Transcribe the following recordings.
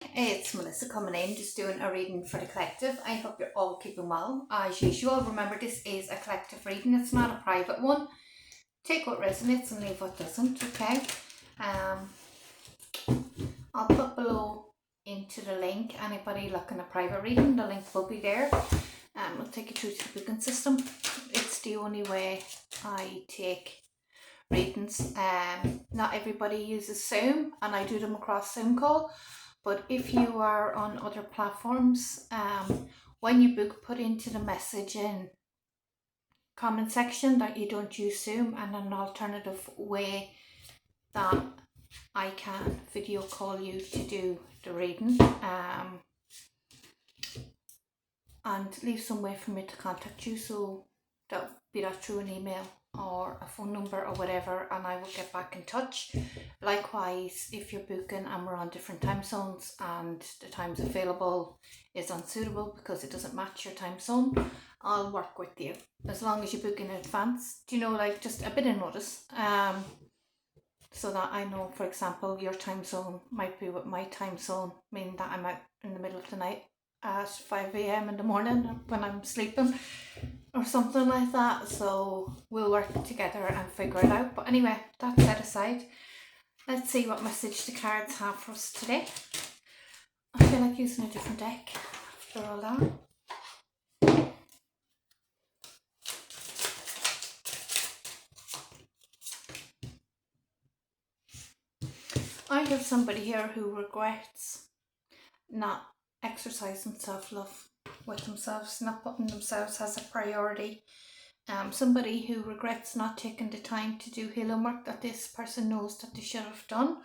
It's Melissa coming in, just doing a reading for the collective. I hope you're all keeping well. As usual, remember this is a collective reading, it's not a private one. Take what resonates and leave what doesn't, okay? Um, I'll put below into the link. Anybody looking at private reading, the link will be there. I'll take you through to the booking system. It's the only way I take readings. Not everybody uses Zoom, and I do them across Zoom call. But if you are on other platforms, when you book, put into the message in comment section that you don't use Zoom and an alternative way that I can video call you to do the reading, and leave some way for me to contact you, so that be that through an email or a phone number or whatever, and I will get back in touch. Likewise, if you're booking and we're on different time zones and the times available is unsuitable because it doesn't match your time zone, I'll work with you as long as you book in advance, like just a bit of notice, so that I know, for example, your time zone might be with my time zone, meaning that I'm out in the middle of the night at 5 a.m. in the morning when I'm sleeping or something like that. So we'll work together and figure it out. But anyway, that set aside, let's see what message the cards have for us today. I feel like using a different deck after all that. I have somebody here who regrets not exercising self-love with themselves, not putting themselves as a priority. Somebody who regrets not taking the time to do healing work that this person knows that they should have done.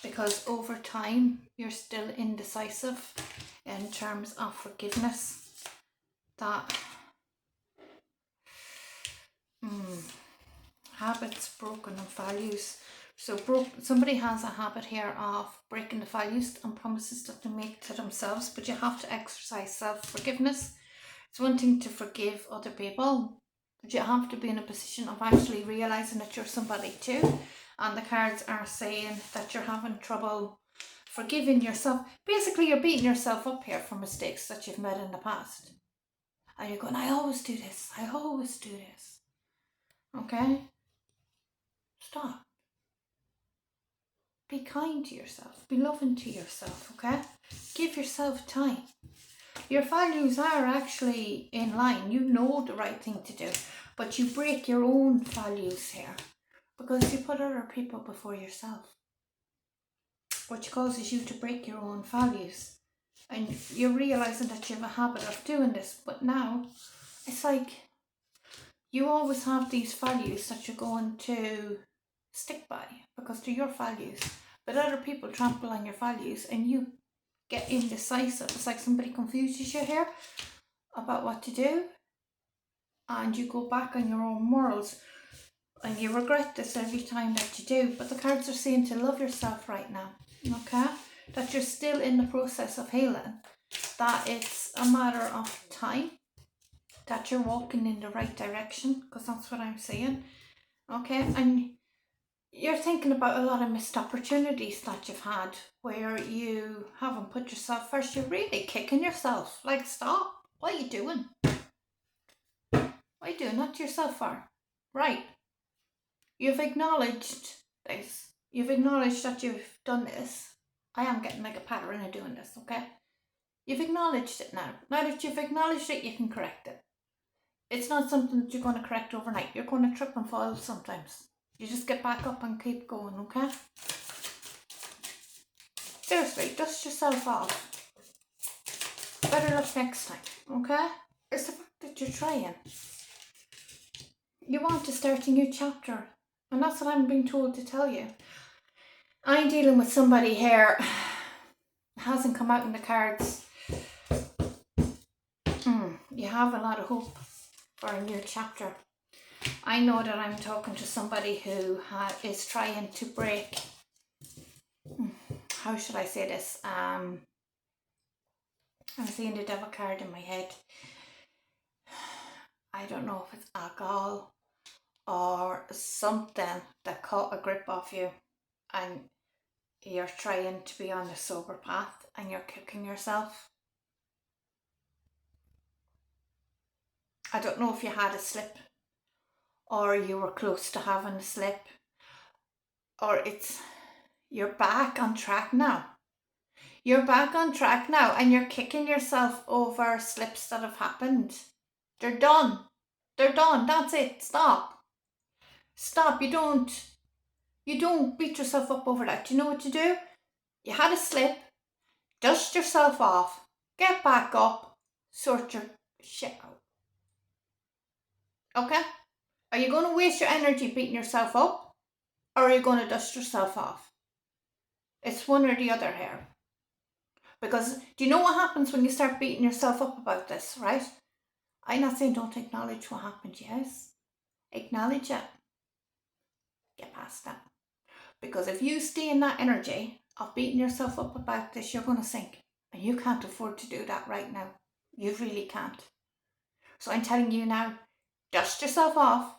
Because over time you're still indecisive in terms of forgiveness. That habits broken and values. So somebody has a habit here of breaking the values and promises that they make to themselves, but you have to exercise self-forgiveness. It's one thing to forgive other people, but you have to be in a position of actually realising that you're somebody too. And the cards are saying that you're having trouble forgiving yourself. Basically, you're beating yourself up here for mistakes that you've made in the past. And you're going, I always do this. I always do this. Okay? Stop. Be kind to yourself. Be loving to yourself, okay? Give yourself time. Your values are actually in line. You know the right thing to do. But you break your own values here because you put other people before yourself, which causes you to break your own values. And you're realising that you have a habit of doing this. But now, it's like you always have these values that you're going to stick by because they're your values. But other people trample on your values and you get indecisive. It's like somebody confuses you here about what to do, and you go back on your own morals and you regret this every time that you do. But the cards are saying to love yourself right now, okay? That you're still in the process of healing, that it's a matter of time, that you're walking in the right direction, because that's what I'm saying, okay? And you're thinking about a lot of missed opportunities that you've had where you haven't put yourself first. You're really kicking yourself. Like, stop. What are you doing? What are you doing that to yourself for? Right. You've acknowledged this. You've acknowledged that you've done this. I am getting like a pattern of doing this, okay? You've acknowledged it now. Now that you've acknowledged it, you can correct it. It's not something that you're going to correct overnight. You're going to trip and fall sometimes. You just get back up and keep going, okay? Seriously, dust yourself off. Better luck next time, okay? It's the fact that you're trying. You want to start a new chapter, and that's what I'm being told to tell you. I'm dealing with somebody here, hasn't come out in the cards. You have a lot of hope for a new chapter. I know that I'm talking to somebody who is trying to break, how should I say this? I'm seeing the devil card in my head. I don't know if it's alcohol or something that caught a grip of you and you're trying to be on the sober path and you're kicking yourself. I don't know if you had a slip or you were close to having a slip, or you're back on track now. You're back on track now and you're kicking yourself over slips that have happened. They're done. They're done. That's it. Stop. Stop. You don't beat yourself up over that. You know what to do? You had a slip. Dust yourself off. Get back up. Sort your shit out. Okay? Are you going to waste your energy beating yourself up? Or are you going to dust yourself off? It's one or the other here. Because do you know what happens when you start beating yourself up about this, right? I'm not saying don't acknowledge what happened, yes. Acknowledge it. Get past that. Because if you stay in that energy of beating yourself up about this, you're going to sink. And you can't afford to do that right now. You really can't. So I'm telling you now, dust yourself off.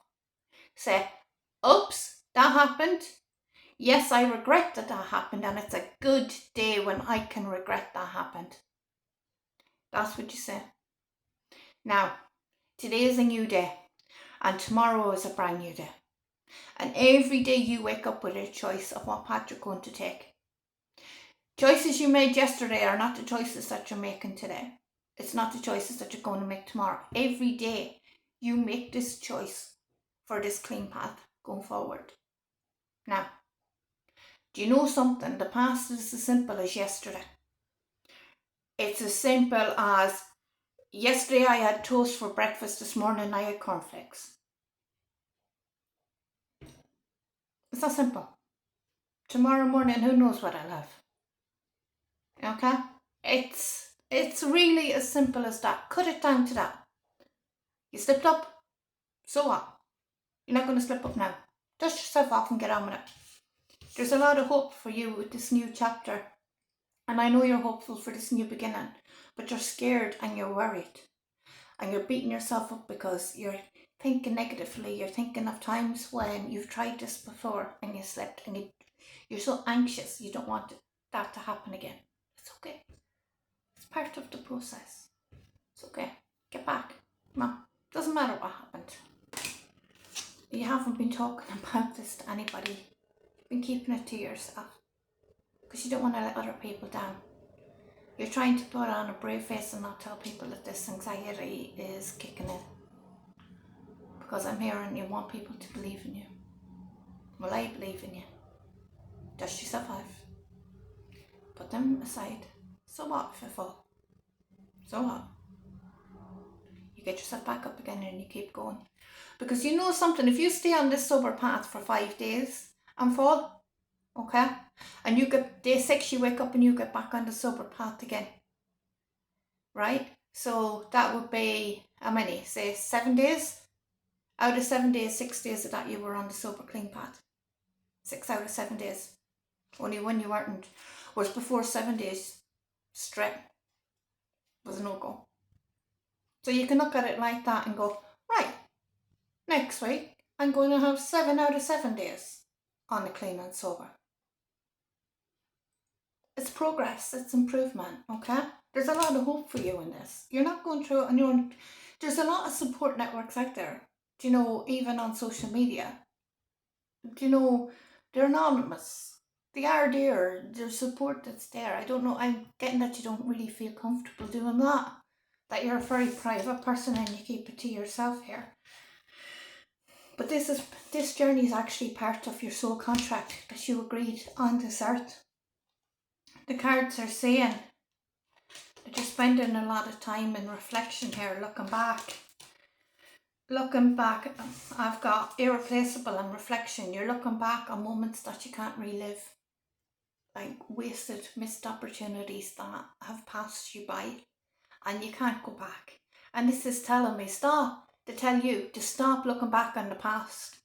Say, oops, that happened. Yes, I regret that happened, and it's a good day when I can regret that happened. That's what you say. Now, today is a new day, and tomorrow is a brand new day. And every day you wake up with a choice of what path you're going to take. Choices you made yesterday are not the choices that you're making today. It's not the choices that you're going to make tomorrow. Every day you make this choice for this clean path going forward. Now, do you know something? The past is as simple as yesterday. It's as simple as yesterday I had toast for breakfast, this morning I had cornflakes. It's that simple. Tomorrow morning, who knows what I'll have. Okay? It's really as simple as that. Cut it down to that. You slipped up, so what? You're not going to slip up now. Dust yourself off and get on with it. There's a lot of hope for you with this new chapter. And I know you're hopeful for this new beginning. But you're scared and you're worried. And you're beating yourself up because you're thinking negatively. You're thinking of times when you've tried this before and you slipped. And you're so anxious. You don't want that to happen again. It's okay. It's part of the process. It's okay. Get back. Come on. Doesn't matter what happened. You haven't been talking about this to anybody. You've been keeping it to yourself. Because you don't want to let other people down. You're trying to put on a brave face and not tell people that this anxiety is kicking in. Because I'm here and you want people to believe in you. Well, I believe in you. Dust yourself off. Put them aside. So what if you fall? So what? You get yourself back up again and you keep going. Because you know something, if you stay on this sober path for 5 days and fall, okay, and you get day 6, you wake up and you get back on the sober path again, right? So that would be, how many? Say 7 days? Out of 7 days, 6 days of that you were on the sober clean path. 6 out of 7 days. Only one you weren't. Whereas before 7 days straight was a no-go. So you can look at it like that and go, right, next week I'm going to have 7 out of 7 days on the clean and sober. It's progress, it's improvement, okay? There's a lot of hope for you in this. You're not going through it on your own. There's a lot of support networks out there, do you know, even on social media. Do you know, they're anonymous. They are there, there's support that's there. I don't know, I'm getting that you don't really feel comfortable doing that. That you're a very private person and you keep it to yourself here. But this journey is actually part of your soul contract that you agreed on this earth. The cards are saying that you're spending a lot of time in reflection here, looking back. I've got irreplaceable and reflection. You're looking back on moments that you can't relive. Like wasted, missed opportunities that have passed you by and you can't go back. And this is telling me to tell you to stop looking back on the past.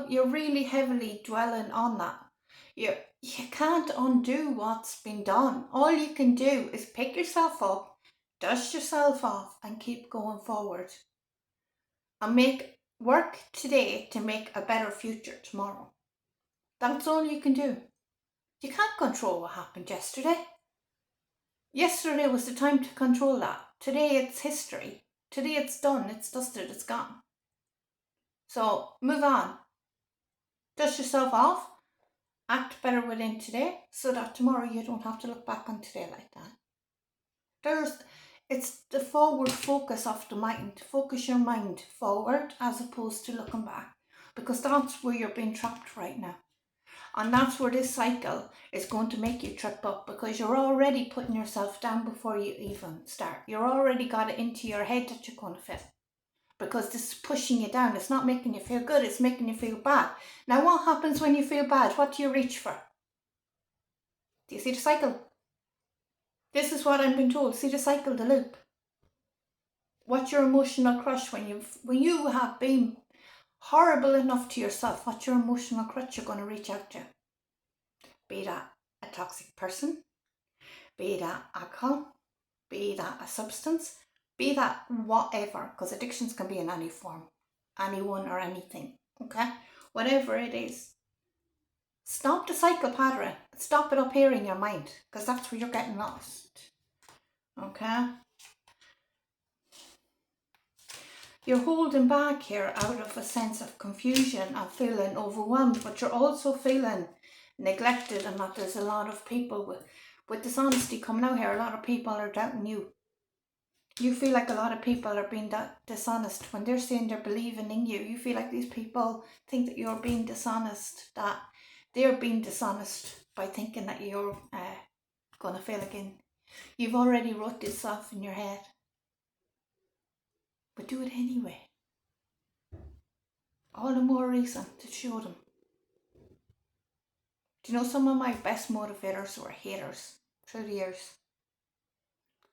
You're really heavily dwelling on that. You can't undo what's been done. All you can do is pick yourself up, dust yourself off and keep going forward. And make Work today to make a better future tomorrow. That's all you can do. You can't control what happened yesterday. Yesterday was the time to control that. Today it's history. Today it's done, it's dusted, it's gone. So move on. Dust yourself off. Act better within today so that tomorrow you don't have to look back on today like that. It's the forward focus of the mind. Focus your mind forward as opposed to looking back, because that's where you're being trapped right now. And that's where this cycle is going to make you trip up, because you're already putting yourself down before you even start. You're already got it into your head that you're going to fail, because this is pushing you down. It's not making you feel good, it's making you feel bad. Now what happens when you feel bad? What do you reach for? Do you see the cycle? This is what I'm being told. See the cycle, the loop. What's your emotional crush when you have been horrible enough to yourself? What's your emotional crutch you're going to reach out to? Be that a toxic person, be that alcohol, be that a substance, be that whatever, because addictions can be in any form, anyone or anything, okay? Whatever it is. Stop the cycle pattern. Stop it up here in your mind, because that's where you're getting lost, okay? You're holding back here out of a sense of confusion and feeling overwhelmed, but you're also feeling neglected, and that there's a lot of people with dishonesty coming out here. A lot of people are doubting you. You feel like a lot of people are being dishonest when they're saying they're believing in you. You feel like these people think that you're being dishonest, that they're being dishonest by thinking that you're going to fail again. You've already wrote this off in your head, but do it anyway. All the more reason to show them. Do you know, some of my best motivators were haters through the years?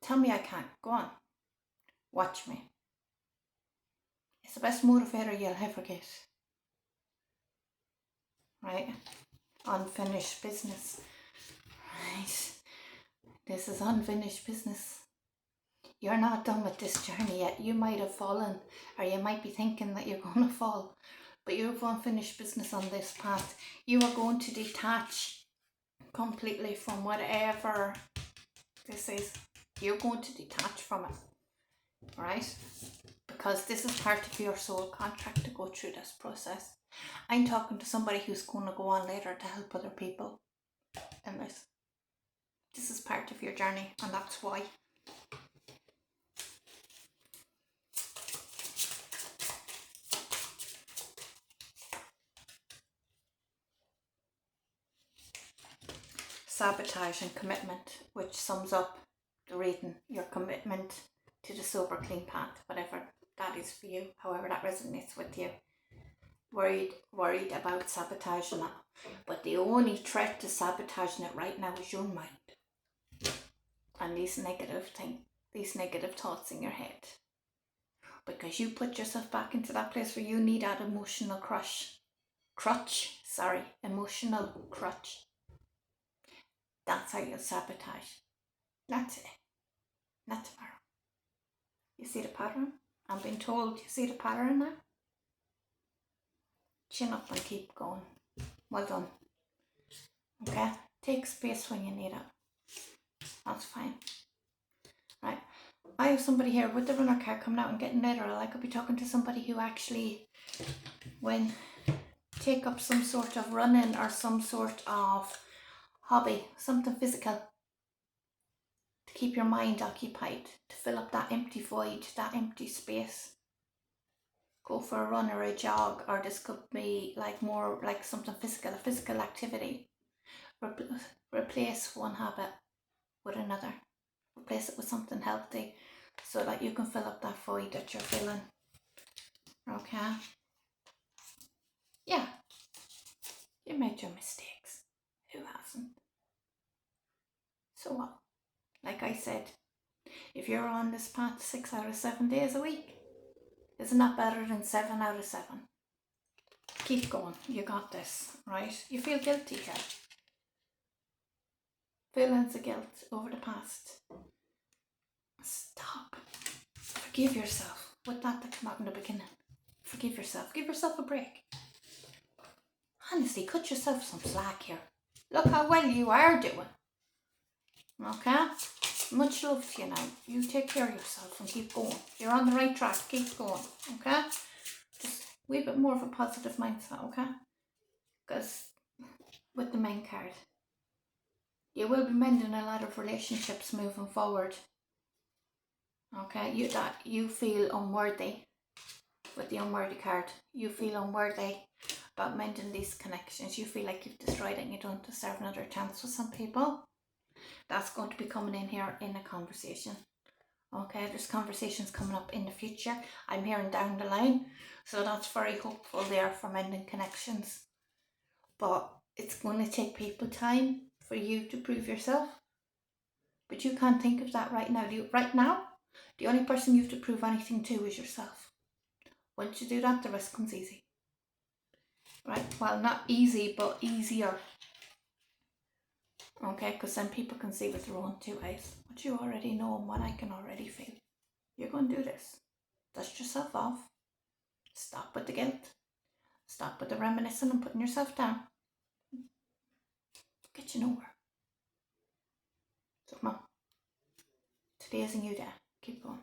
Tell me I can't. Go on. Watch me. It's the best motivator you'll ever get. Right? Unfinished business. Right? This is unfinished business. You're not done with this journey yet. You might have fallen, or you might be thinking that you're going to fall, but you have unfinished business on this path. You are going to detach completely from whatever this is. You're going to detach from it, right? Because this is part of your soul contract to go through this process. I'm talking to somebody who's going to go on later to help other people in this. This is part of your journey, and that's why. Sabotage and commitment, which sums up the reading. Your commitment to the sober clean path, whatever that is for you, however that resonates with you. Worried about sabotaging it, but the only threat to sabotaging it right now is your mind and these negative thoughts in your head, because you put yourself back into that place where you need that emotional emotional crutch. That's how you'll sabotage. Not today, not tomorrow. You see the pattern? I'm being told you see the pattern now? Chin up and keep going. Well done. Okay? Take space when you need it. That's fine. Right? I have somebody here with the runner card coming out and getting literal. I could be talking to somebody who actually, when take up some sort of running or some sort of hobby, something physical, to keep your mind occupied, to fill up that empty void, that empty space. Go for a run or a jog, or this could be like more like something physical, a physical activity. Replace one habit with another. Replace it with something healthy so that you can fill up that void that you're feeling. Okay? Yeah. You made your mistakes. Who hasn't? So what? Like I said, if you're on this path 6 out of 7 days a week, isn't that better than 7 out of 7? Keep going. You got this, right? You feel guilty here. Feelings of guilt over the past. Stop. Forgive yourself with that came out in the beginning. Forgive yourself. Give yourself a break. Honestly, cut yourself some slack here. Look how well you are doing. Okay? Much love to you now. You take care of yourself and keep going. You're on the right track. Keep going. Okay? Just a wee bit more of a positive mindset. Okay? Because with the main card, you will be mending a lot of relationships moving forward. Okay? You feel unworthy with the unworthy card. You feel unworthy about mending these connections. You feel like you've destroyed it and you don't deserve another chance with some people. That's going to be coming in here in a conversation. Okay, there's conversations coming up in the future. I'm hearing down the line. So that's very hopeful there for mending connections. But it's going to take people time for you to prove yourself. But you can't think of that right now. Right now, the only person you have to prove anything to is yourself. Once you do that, the rest comes easy. Right? Well, not easy, but easier. Okay, because then people can see with their own 2 eyes what you already know and what I can already feel. You're going to do this. Dust yourself off. Stop with the guilt. Stop with the reminiscing and putting yourself down. Get you nowhere. So come on. Today is a new day. Keep going.